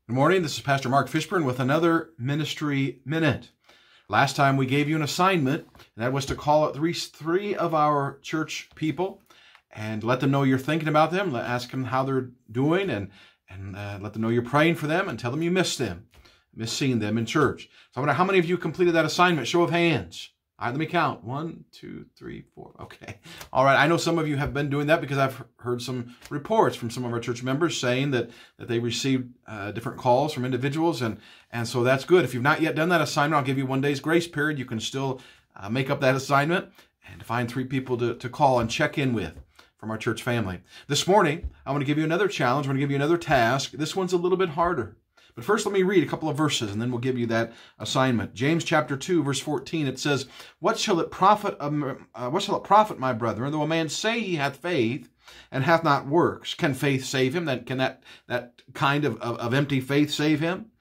Good morning. This is Pastor Mark Fishburne with another Ministry Minute. Last time we gave you an assignment, and that was to call at least three of our church people and let them know you're thinking about them. Ask them how they're doing and let them know you're praying for them and tell them you miss them, miss seeing them in church. So I wonder how many of you completed that assignment? Show of hands. All right, let me count. 1, 2, 3, 4. Okay. All right. I know some of you have been doing that because I've heard some reports from some of our church members saying that they received different calls from individuals, and so that's good. If you've not yet done that assignment, I'll give you 1 day's grace period. You can still make up that assignment and find 3 people to call and check in with from our church family. This morning, I want to give you another challenge. I want to give you another task. This one's a little bit harder. But first, let me read a couple of verses, and then we'll give you that assignment. James chapter 2, verse 14, it says, What shall it profit, my brethren, though a man say he hath faith, and hath not works? Can faith save him? Can that kind of empty faith save him?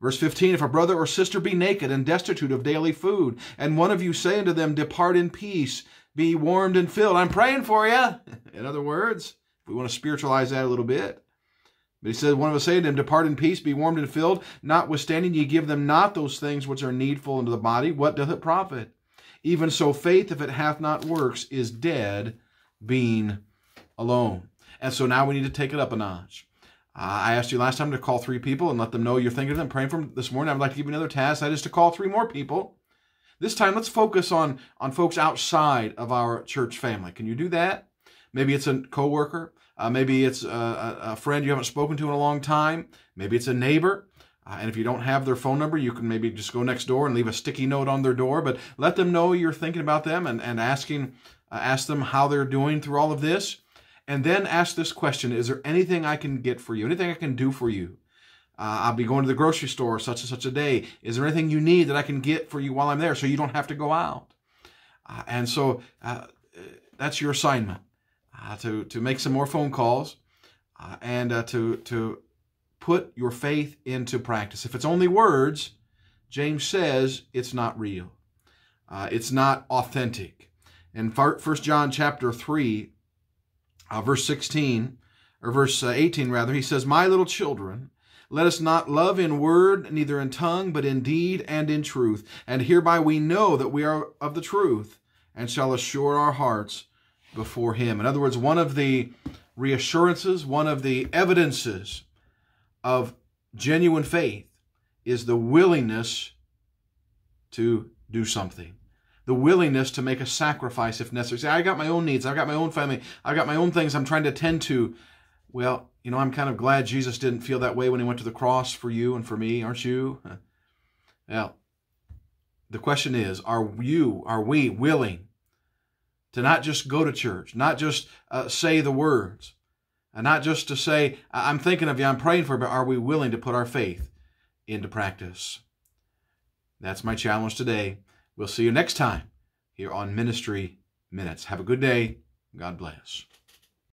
Verse 15, If a brother or sister be naked and destitute of daily food, and one of you say unto them, Depart in peace, be warmed and filled. I'm praying for you. In other words, if we want to spiritualize that a little bit. But he said, one of us say to him, Depart in peace, be warmed and filled, notwithstanding ye give them not those things which are needful unto the body, what doth it profit? Even so faith, if it hath not works, is dead, being alone. And so now we need to take it up a notch. I asked you last time to call 3 people and let them know you're thinking of them, praying for them. This morning I would like to give you another task. That is to call 3 more people. This time let's focus on folks outside of our church family. Can you do that? Maybe it's a coworker. Maybe it's a friend you haven't spoken to in a long time. Maybe it's a neighbor. And if you don't have their phone number, you can maybe just go next door and leave a sticky note on their door. But let them know you're thinking about them and ask them how they're doing through all of this. And then ask this question, is there anything I can get for you? Anything I can do for you? I'll be going to the grocery store such and such a day. Is there anything you need that I can get for you while I'm there so you don't have to go out? And so that's your assignment. To make some more phone calls and to put your faith into practice. If it's only words, James says it's not real. It's not authentic. In 1 John chapter 3, verse 16, or verse 18 rather, he says, My little children, let us not love in word, neither in tongue, but in deed and in truth. And hereby we know that we are of the truth, and shall assure our hearts before him. In other words, one of the reassurances, one of the evidences of genuine faith is the willingness to do something. The willingness to make a sacrifice if necessary. Say, I got my own needs. I've got my own family. I've got my own things I'm trying to attend to. Well, you know, I'm kind of glad Jesus didn't feel that way when he went to the cross for you and for me, aren't you? Well, the question is, are we willing to not just go to church, not just say the words, and not just to say, I'm thinking of you, I'm praying for you, but are we willing to put our faith into practice? That's my challenge today. We'll see you next time here on Ministry Minutes. Have a good day. God bless.